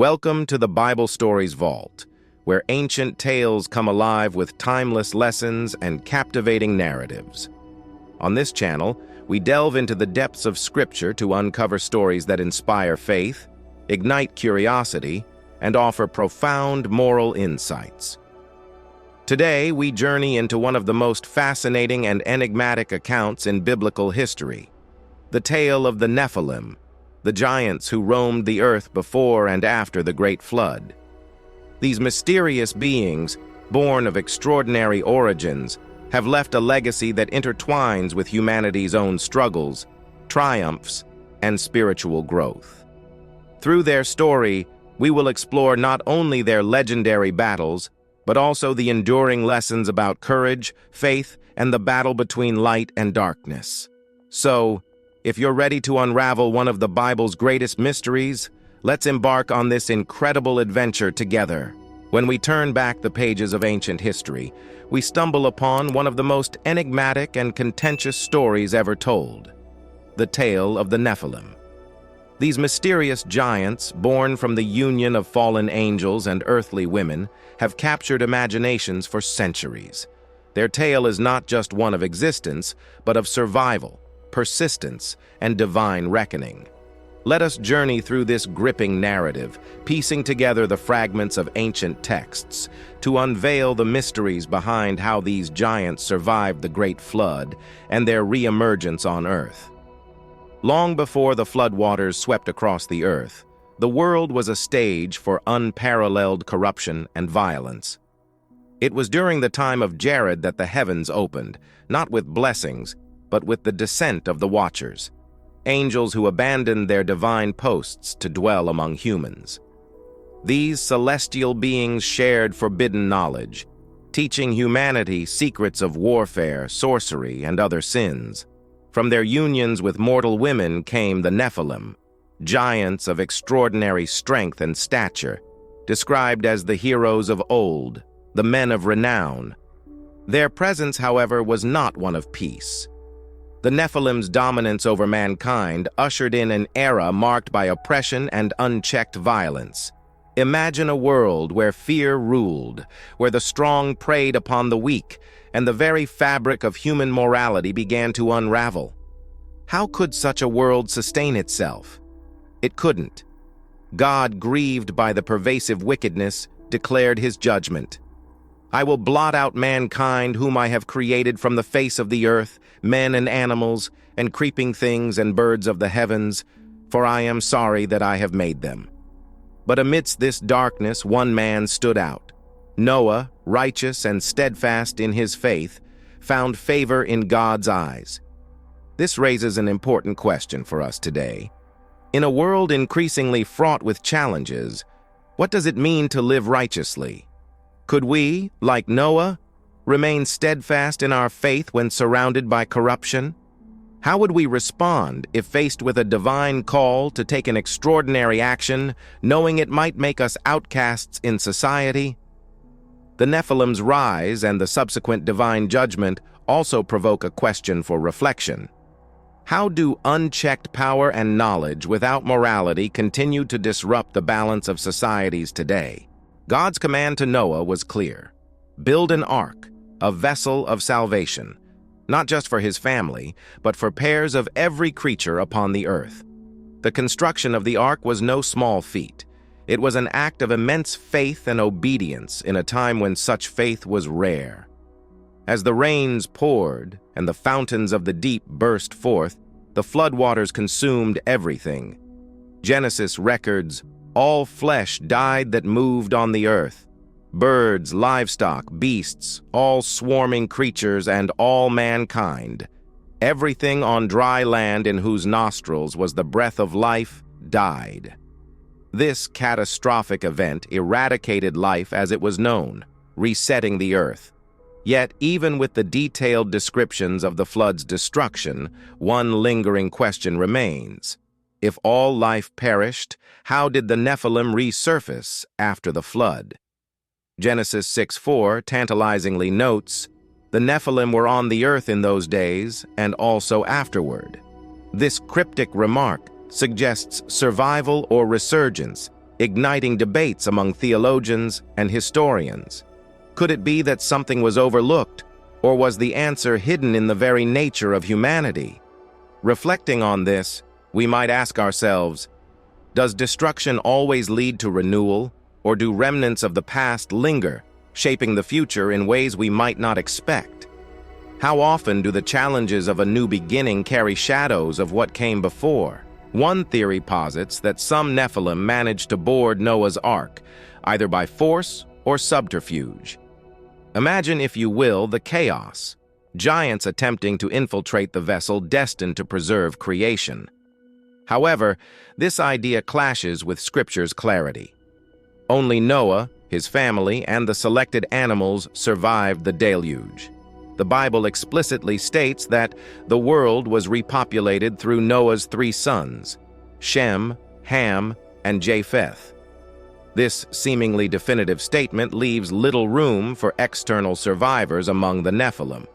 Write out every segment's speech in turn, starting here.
Welcome to the Bible Stories Vault, where ancient tales come alive with timeless lessons and captivating narratives. On this channel, we delve into the depths of Scripture to uncover stories that inspire faith, ignite curiosity, and offer profound moral insights. Today, we journey into one of the most fascinating and enigmatic accounts in biblical history, the tale of the Nephilim, the giants who roamed the earth before and after the Great Flood. These mysterious beings, born of extraordinary origins, have left a legacy that intertwines with humanity's own struggles, triumphs, and spiritual growth. Through their story, we will explore not only their legendary battles, but also the enduring lessons about courage, faith, and the battle between light and darkness. So, if you're ready to unravel one of the Bible's greatest mysteries, let's embark on this incredible adventure together. When we turn back the pages of ancient history, we stumble upon one of the most enigmatic and contentious stories ever told, the tale of the Nephilim. These mysterious giants, born from the union of fallen angels and earthly women, have captured imaginations for centuries. Their tale is not just one of existence, but of survival, persistence, and divine reckoning. Let us journey through this gripping narrative, piecing together the fragments of ancient texts to unveil the mysteries behind how these giants survived the Great Flood and their re-emergence on Earth. Long before the floodwaters swept across the earth, the world was a stage for unparalleled corruption and violence. It was during the time of Jared that the heavens opened, not with blessings, but with the descent of the Watchers, angels who abandoned their divine posts to dwell among humans. These celestial beings shared forbidden knowledge, teaching humanity secrets of warfare, sorcery, and other sins. From their unions with mortal women came the Nephilim, giants of extraordinary strength and stature, described as the heroes of old, the men of renown. Their presence, however, was not one of peace. The Nephilim's dominance over mankind ushered in an era marked by oppression and unchecked violence. Imagine a world where fear ruled, where the strong preyed upon the weak, and the very fabric of human morality began to unravel. How could such a world sustain itself? It couldn't. God, grieved by the pervasive wickedness, declared his judgment. I will blot out mankind whom I have created from the face of the earth, men and animals, and creeping things and birds of the heavens, for I am sorry that I have made them. But amidst this darkness one man stood out. Noah, righteous and steadfast in his faith, found favor in God's eyes. This raises an important question for us today. In a world increasingly fraught with challenges, what does it mean to live righteously? Could we, like Noah, remain steadfast in our faith when surrounded by corruption? How would we respond if faced with a divine call to take an extraordinary action, knowing it might make us outcasts in society? The Nephilim's rise and the subsequent divine judgment also provoke a question for reflection. How do unchecked power and knowledge without morality continue to disrupt the balance of societies today? God's command to Noah was clear. Build an ark, a vessel of salvation, not just for his family, but for pairs of every creature upon the earth. The construction of the ark was no small feat. It was an act of immense faith and obedience in a time when such faith was rare. As the rains poured and the fountains of the deep burst forth, the floodwaters consumed everything. Genesis records, all flesh died that moved on the earth. Birds, livestock, beasts, all swarming creatures, and all mankind. Everything on dry land in whose nostrils was the breath of life died. This catastrophic event eradicated life as it was known, resetting the earth. Yet, even with the detailed descriptions of the flood's destruction, one lingering question remains. If all life perished, how did the Nephilim resurface after the flood? Genesis 6:4 tantalizingly notes, "The Nephilim were on the earth in those days and also afterward." This cryptic remark suggests survival or resurgence, igniting debates among theologians and historians. Could it be that something was overlooked, or was the answer hidden in the very nature of humanity? Reflecting on this, we might ask ourselves, does destruction always lead to renewal, or do remnants of the past linger, shaping the future in ways we might not expect? How often do the challenges of a new beginning carry shadows of what came before? One theory posits that some Nephilim managed to board Noah's Ark, either by force or subterfuge. Imagine, if you will, the chaos. Giants attempting to infiltrate the vessel destined to preserve creation. However, this idea clashes with Scripture's clarity. Only Noah, his family, and the selected animals survived the deluge. The Bible explicitly states that the world was repopulated through Noah's 3 sons, Shem, Ham, and Japheth. This seemingly definitive statement leaves little room for external survivors among the Nephilim.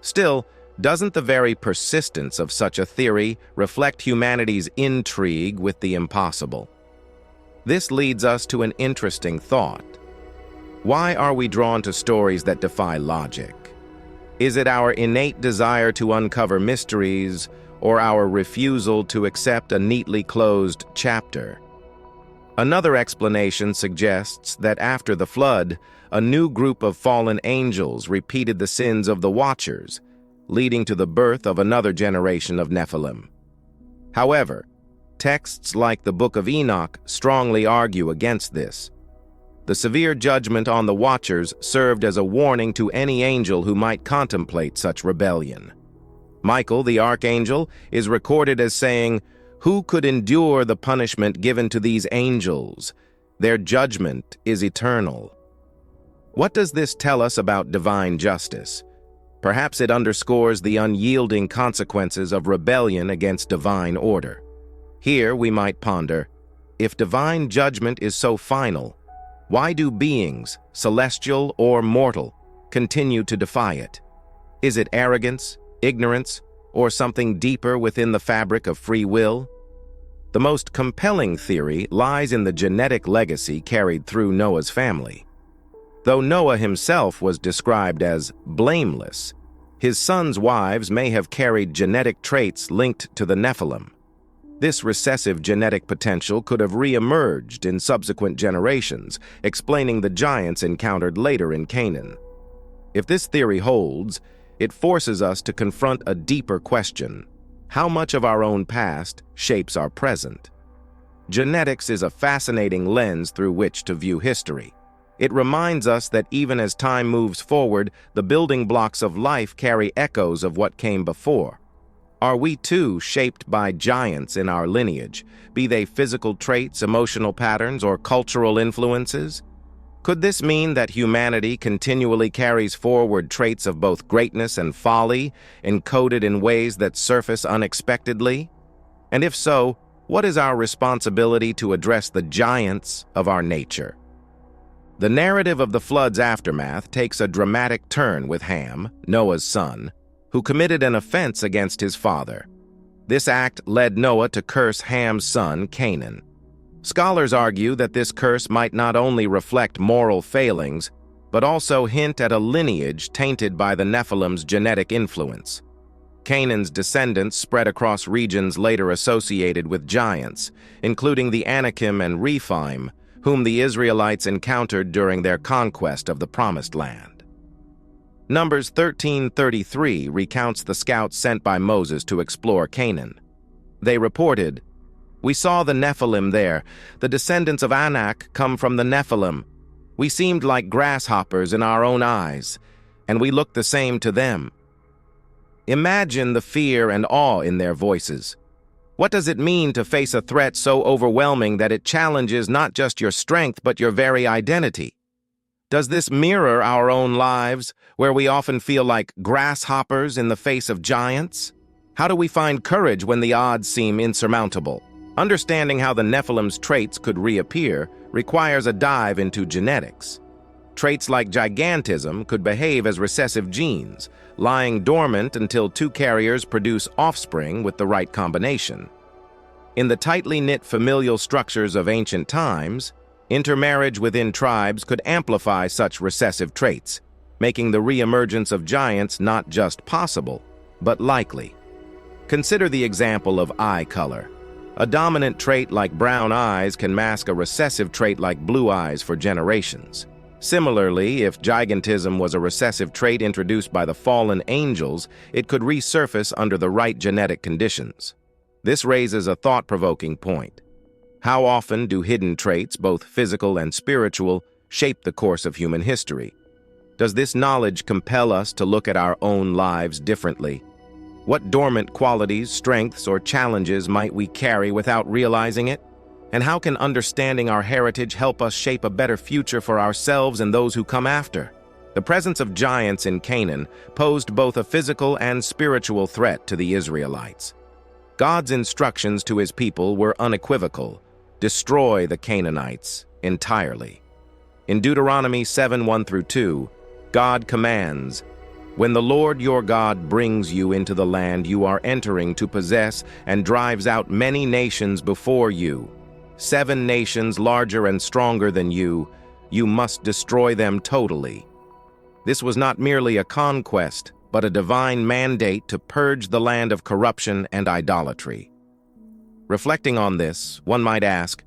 Still, doesn't the very persistence of such a theory reflect humanity's intrigue with the impossible? This leads us to an interesting thought. Why are we drawn to stories that defy logic? Is it our innate desire to uncover mysteries, or our refusal to accept a neatly closed chapter? Another explanation suggests that after the flood, a new group of fallen angels repeated the sins of the Watchers, leading to the birth of another generation of Nephilim. However, texts like the Book of Enoch strongly argue against this. The severe judgment on the Watchers served as a warning to any angel who might contemplate such rebellion. Michael, the archangel, is recorded as saying, "Who could endure the punishment given to these angels? Their judgment is eternal." What does this tell us about divine justice? Perhaps it underscores the unyielding consequences of rebellion against divine order. Here we might ponder, if divine judgment is so final, why do beings, celestial or mortal, continue to defy it? Is it arrogance, ignorance, or something deeper within the fabric of free will? The most compelling theory lies in the genetic legacy carried through Noah's family. Though Noah himself was described as blameless, his sons' wives may have carried genetic traits linked to the Nephilim. This recessive genetic potential could have re-emerged in subsequent generations, explaining the giants encountered later in Canaan. If this theory holds, it forces us to confront a deeper question: how much of our own past shapes our present? Genetics is a fascinating lens through which to view history. It reminds us that even as time moves forward, the building blocks of life carry echoes of what came before. Are we too shaped by giants in our lineage, be they physical traits, emotional patterns, or cultural influences? Could this mean that humanity continually carries forward traits of both greatness and folly, encoded in ways that surface unexpectedly? And if so, what is our responsibility to address the giants of our nature? The narrative of the flood's aftermath takes a dramatic turn with Ham, Noah's son, who committed an offense against his father. This act led Noah to curse Ham's son, Canaan. Scholars argue that this curse might not only reflect moral failings, but also hint at a lineage tainted by the Nephilim's genetic influence. Canaan's descendants spread across regions later associated with giants, including the Anakim and Rephaim, whom the Israelites encountered during their conquest of the Promised Land. Numbers 13:33 recounts the scouts sent by Moses to explore Canaan. They reported, "We saw the Nephilim there. The descendants of Anak come from the Nephilim. We seemed like grasshoppers in our own eyes, and we looked the same to them." Imagine the fear and awe in their voices. What does it mean to face a threat so overwhelming that it challenges not just your strength but your very identity? Does this mirror our own lives, where we often feel like grasshoppers in the face of giants? How do we find courage when the odds seem insurmountable? Understanding how the Nephilim's traits could reappear requires a dive into genetics. Traits like gigantism could behave as recessive genes, lying dormant until two carriers produce offspring with the right combination. In the tightly knit familial structures of ancient times, intermarriage within tribes could amplify such recessive traits, making the re-emergence of giants not just possible, but likely. Consider the example of eye color. A dominant trait like brown eyes can mask a recessive trait like blue eyes for generations. Similarly, if gigantism was a recessive trait introduced by the fallen angels, it could resurface under the right genetic conditions. This raises a thought-provoking point. How often do hidden traits, both physical and spiritual, shape the course of human history? Does this knowledge compel us to look at our own lives differently? What dormant qualities, strengths, or challenges might we carry without realizing it? And how can understanding our heritage help us shape a better future for ourselves and those who come after? The presence of giants in Canaan posed both a physical and spiritual threat to the Israelites. God's instructions to his people were unequivocal: destroy the Canaanites entirely. In Deuteronomy 7:1-2, God commands, "When the Lord your God brings you into the land you are entering to possess and drives out many nations before you, 7 nations larger and stronger than you must destroy them totally." This was not merely a conquest, but a divine mandate to purge the land of corruption and idolatry. Reflecting on this, one might ask,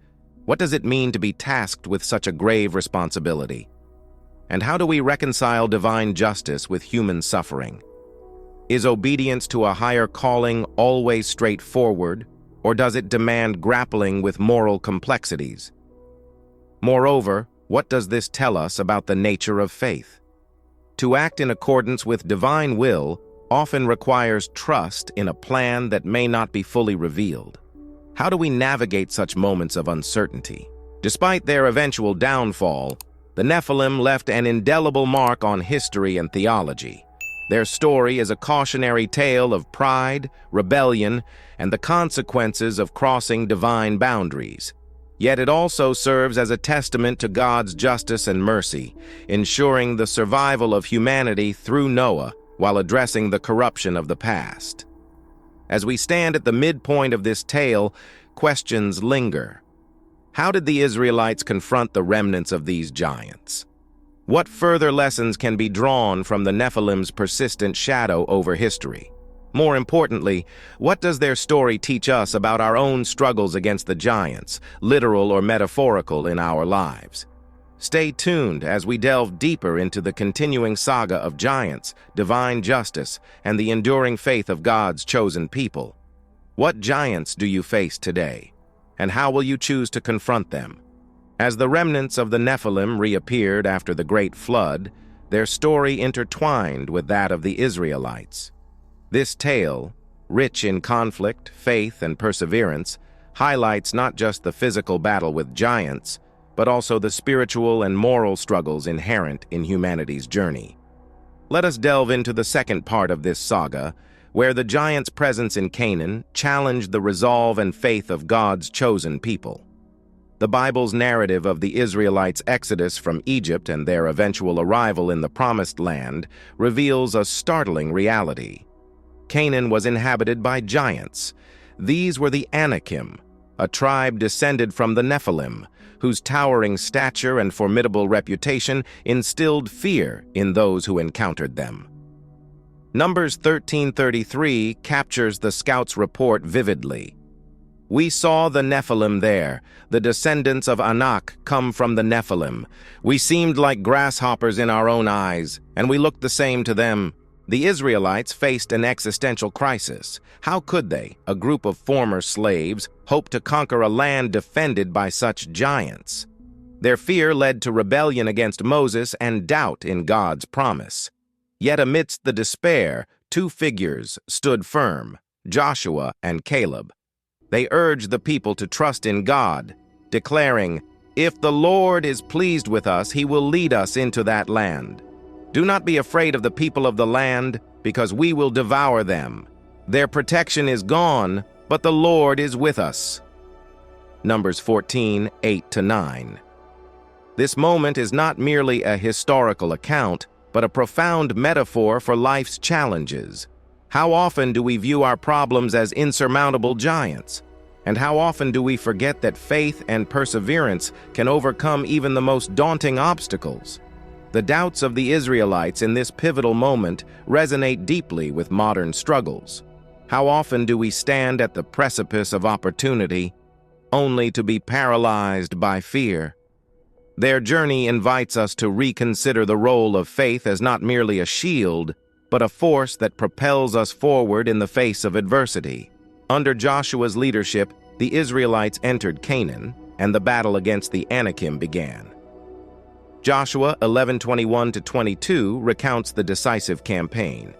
what does it mean to be tasked with such a grave responsibility? And how do we reconcile divine justice with human suffering? Is obedience to a higher calling always straightforward, or does it demand grappling with moral complexities? Moreover, what does this tell us about the nature of faith? To act in accordance with divine will often requires trust in a plan that may not be fully revealed. How do we navigate such moments of uncertainty? Despite their eventual downfall, the Nephilim left an indelible mark on history and theology. Their story is a cautionary tale of pride, rebellion, and the consequences of crossing divine boundaries. Yet it also serves as a testament to God's justice and mercy, ensuring the survival of humanity through Noah while addressing the corruption of the past. As we stand at the midpoint of this tale, questions linger. How did the Israelites confront the remnants of these giants? What further lessons can be drawn from the Nephilim's persistent shadow over history? More importantly, what does their story teach us about our own struggles against the giants, literal or metaphorical, in our lives? Stay tuned as we delve deeper into the continuing saga of giants, divine justice, and the enduring faith of God's chosen people. What giants do you face today, and how will you choose to confront them? As the remnants of the Nephilim reappeared after the Great Flood, their story intertwined with that of the Israelites. This tale, rich in conflict, faith, and perseverance, highlights not just the physical battle with giants, but also the spiritual and moral struggles inherent in humanity's journey. Let us delve into the second part of this saga, where the giants' presence in Canaan challenged the resolve and faith of God's chosen people. The Bible's narrative of the Israelites' exodus from Egypt and their eventual arrival in the Promised Land reveals a startling reality. Canaan was inhabited by giants. These were the Anakim, a tribe descended from the Nephilim, whose towering stature and formidable reputation instilled fear in those who encountered them. Numbers 13:33 captures the scouts' report vividly. "We saw the Nephilim there, the descendants of Anak come from the Nephilim. We seemed like grasshoppers in our own eyes, and we looked the same to them." The Israelites faced an existential crisis. How could they, a group of former slaves, hope to conquer a land defended by such giants? Their fear led to rebellion against Moses and doubt in God's promise. Yet amidst the despair, 2 figures stood firm, Joshua and Caleb. They urged the people to trust in God, declaring, "If the Lord is pleased with us, he will lead us into that land. Do not be afraid of the people of the land, because we will devour them. Their protection is gone, but the Lord is with us." Numbers 14:8-9. This moment is not merely a historical account, but a profound metaphor for life's challenges. How often do we view our problems as insurmountable giants? And how often do we forget that faith and perseverance can overcome even the most daunting obstacles? The doubts of the Israelites in this pivotal moment resonate deeply with modern struggles. How often do we stand at the precipice of opportunity only to be paralyzed by fear? Their journey invites us to reconsider the role of faith as not merely a shield, but a force that propels us forward in the face of adversity. Under Joshua's leadership, the Israelites entered Canaan, and the battle against the Anakim began. Joshua 11:21-22 recounts the decisive campaign.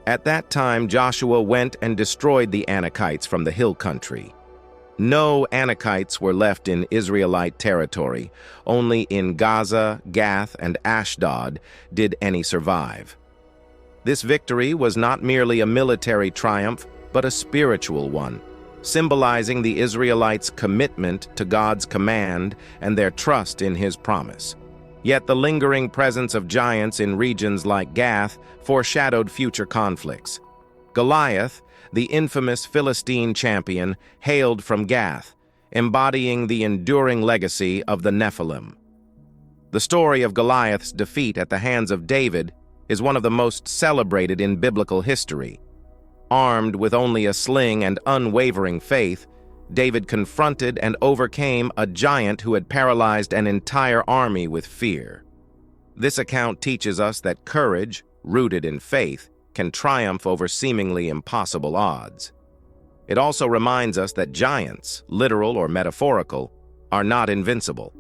At that time, Joshua went and destroyed the Anakites from the hill country. No Anakites were left in Israelite territory. Only in Gaza, Gath, and Ashdod did any survive. This victory was not merely a military triumph, but a spiritual one, symbolizing the Israelites' commitment to God's command and their trust in His promise. Yet the lingering presence of giants in regions like Gath foreshadowed future conflicts. Goliath, the infamous Philistine champion, hailed from Gath, embodying the enduring legacy of the Nephilim. The story of Goliath's defeat at the hands of David is one of the most celebrated in biblical history. Armed with only a sling and unwavering faith, David confronted and overcame a giant who had paralyzed an entire army with fear. This account teaches us that courage, rooted in faith, can triumph over seemingly impossible odds. It also reminds us that giants, literal or metaphorical, are not invincible.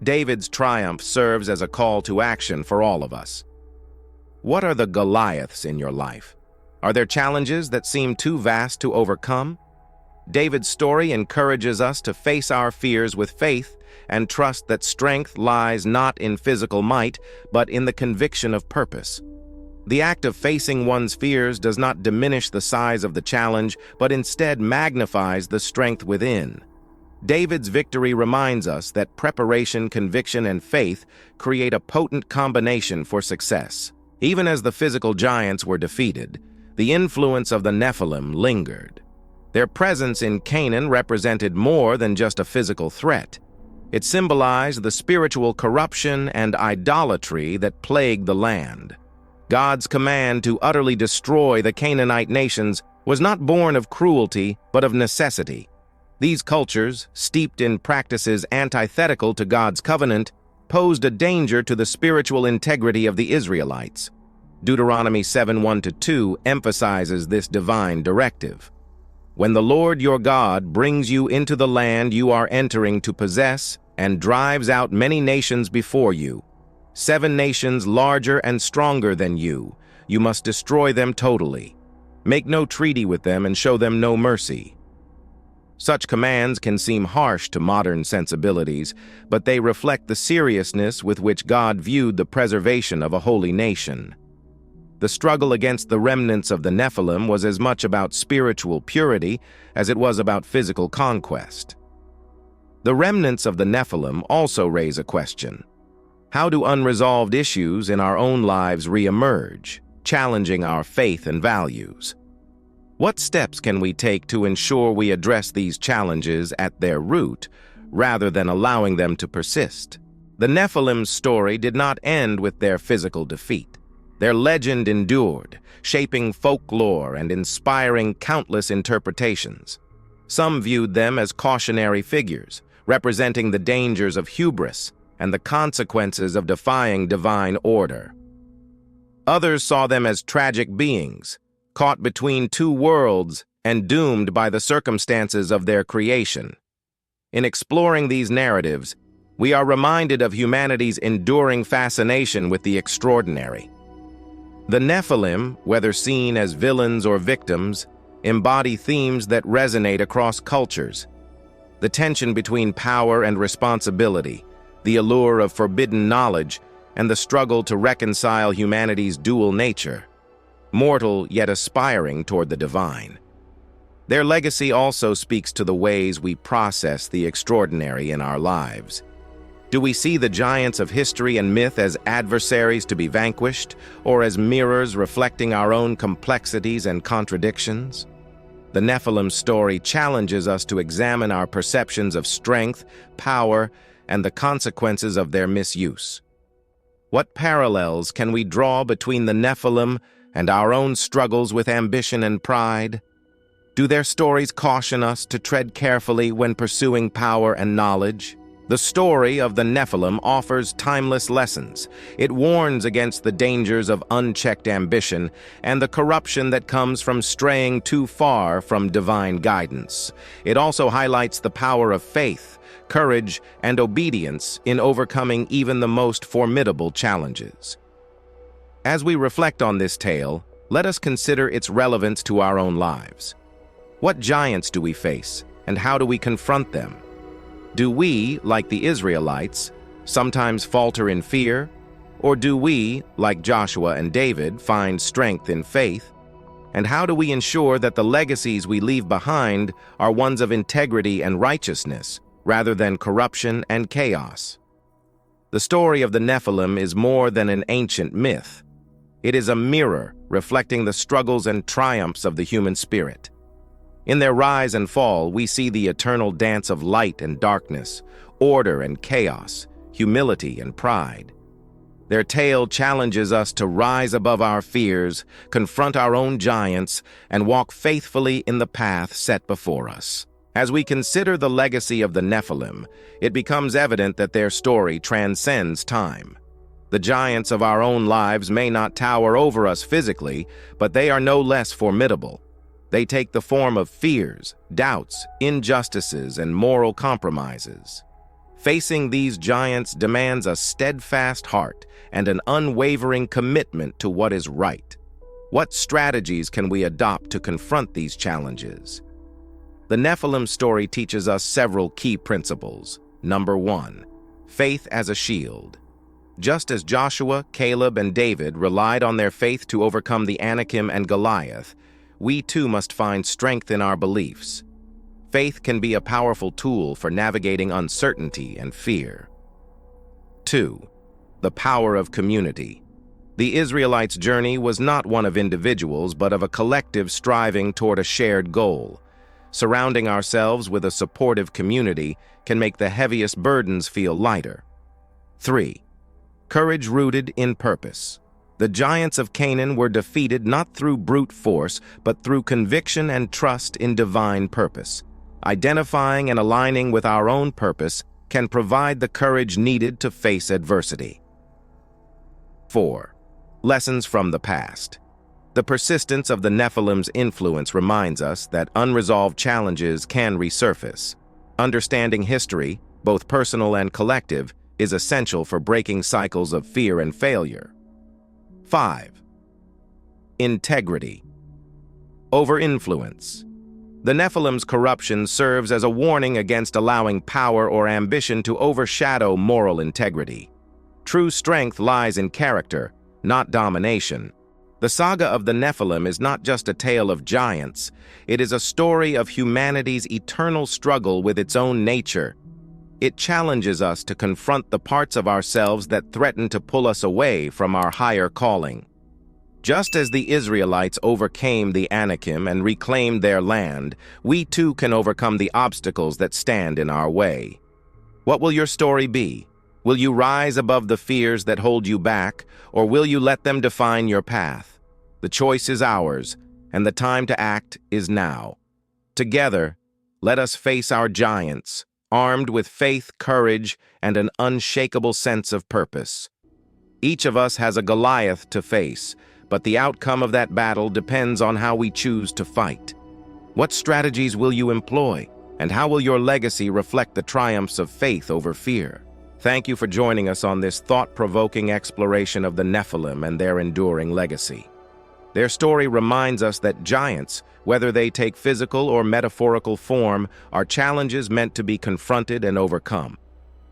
David's triumph serves as a call to action for all of us. What are the Goliaths in your life? Are there challenges that seem too vast to overcome? David's story encourages us to face our fears with faith and trust that strength lies not in physical might, but in the conviction of purpose. The act of facing one's fears does not diminish the size of the challenge, but instead magnifies the strength within. David's victory reminds us that preparation, conviction, and faith create a potent combination for success. Even as the physical giants were defeated, the influence of the Nephilim lingered. Their presence in Canaan represented more than just a physical threat. It symbolized the spiritual corruption and idolatry that plagued the land. God's command to utterly destroy the Canaanite nations was not born of cruelty, but of necessity. These cultures, steeped in practices antithetical to God's covenant, posed a danger to the spiritual integrity of the Israelites. Deuteronomy 7:1-2 emphasizes this divine directive. When the Lord your God brings you into the land you are entering to possess and drives out many nations before you, 7 nations larger and stronger than you must destroy them totally. Make no treaty with them and show them no mercy. Such commands can seem harsh to modern sensibilities, but they reflect the seriousness with which God viewed the preservation of a holy nation. The struggle against the remnants of the Nephilim was as much about spiritual purity as it was about physical conquest. The remnants of the Nephilim also raise a question. How do unresolved issues in our own lives re-emerge, challenging our faith and values? What steps can we take to ensure we address these challenges at their root, rather than allowing them to persist? The Nephilim's story did not end with their physical defeat. Their legend endured, shaping folklore and inspiring countless interpretations. Some viewed them as cautionary figures, representing the dangers of hubris and the consequences of defying divine order. Others saw them as tragic beings, caught between two worlds and doomed by the circumstances of their creation. In exploring these narratives, we are reminded of humanity's enduring fascination with the extraordinary. The Nephilim, whether seen as villains or victims, embody themes that resonate across cultures. The tension between power and responsibility, the allure of forbidden knowledge, and the struggle to reconcile humanity's dual nature, mortal yet aspiring toward the divine. Their legacy also speaks to the ways we process the extraordinary in our lives. Do we see the giants of history and myth as adversaries to be vanquished, or as mirrors reflecting our own complexities and contradictions? The Nephilim story challenges us to examine our perceptions of strength, power, and the consequences of their misuse. What parallels can we draw between the Nephilim and our own struggles with ambition and pride? Do their stories caution us to tread carefully when pursuing power and knowledge? The story of the Nephilim offers timeless lessons. It warns against the dangers of unchecked ambition and the corruption that comes from straying too far from divine guidance. It also highlights the power of faith, courage, and obedience in overcoming even the most formidable challenges. As we reflect on this tale, let us consider its relevance to our own lives. What giants do we face, and how do we confront them? Do we, like the Israelites, sometimes falter in fear? Or do we, like Joshua and David, find strength in faith? And how do we ensure that the legacies we leave behind are ones of integrity and righteousness, rather than corruption and chaos? The story of the Nephilim is more than an ancient myth. It is a mirror reflecting the struggles and triumphs of the human spirit. In their rise and fall, we see the eternal dance of light and darkness, order and chaos, humility and pride. Their tale challenges us to rise above our fears, confront our own giants, and walk faithfully in the path set before us. As we consider the legacy of the Nephilim, it becomes evident that their story transcends time. The giants of our own lives may not tower over us physically, but they are no less formidable. They take the form of fears, doubts, injustices, and moral compromises. Facing these giants demands a steadfast heart and an unwavering commitment to what is right. What strategies can we adopt to confront these challenges? The Nephilim story teaches us several key principles. Number 1, faith as a shield. Just as Joshua, Caleb, and David relied on their faith to overcome the Anakim and Goliath, we too must find strength in our beliefs. Faith can be a powerful tool for navigating uncertainty and fear. 2, the power of community. The Israelites' journey was not one of individuals, but of a collective striving toward a shared goal. Surrounding ourselves with a supportive community can make the heaviest burdens feel lighter. 3, courage rooted in purpose. The giants of Canaan were defeated not through brute force, but through conviction and trust in divine purpose. Identifying and aligning with our own purpose can provide the courage needed to face adversity. 4, lessons from the past. The persistence of the Nephilim's influence reminds us that unresolved challenges can resurface. Understanding history, both personal and collective, is essential for breaking cycles of fear and failure. 5, integrity over influence. The Nephilim's corruption serves as a warning against allowing power or ambition to overshadow moral integrity. True strength lies in character, not domination. The saga of the Nephilim is not just a tale of giants, it is a story of humanity's eternal struggle with its own nature. It challenges us to confront the parts of ourselves that threaten to pull us away from our higher calling. Just as the Israelites overcame the Anakim and reclaimed their land, we too can overcome the obstacles that stand in our way. What will your story be? Will you rise above the fears that hold you back, or will you let them define your path? The choice is ours, and the time to act is now. Together, let us face our giants, armed with faith, courage, and an unshakable sense of purpose. Each of us has a Goliath to face, but the outcome of that battle depends on how we choose to fight. What strategies will you employ, and how will your legacy reflect the triumphs of faith over fear? Thank you for joining us on this thought-provoking exploration of the Nephilim and their enduring legacy. Their story reminds us that giants, whether they take physical or metaphorical form, are challenges meant to be confronted and overcome.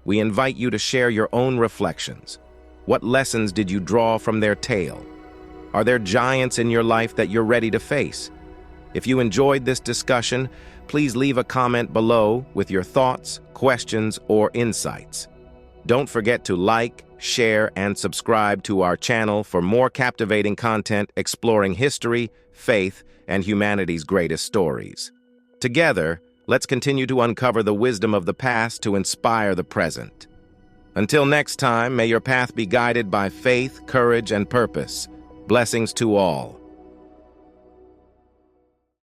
We invite you to share your own reflections. What lessons did you draw from their tale? Are there giants in your life that you're ready to face? If you enjoyed this discussion, please leave a comment below with your thoughts, questions, or insights. Don't forget to like, share, and subscribe to our channel for more captivating content exploring history, faith, and humanity's greatest stories. Together, let's continue to uncover the wisdom of the past to inspire the present. Until next time, may your path be guided by faith, courage, and purpose. Blessings to all.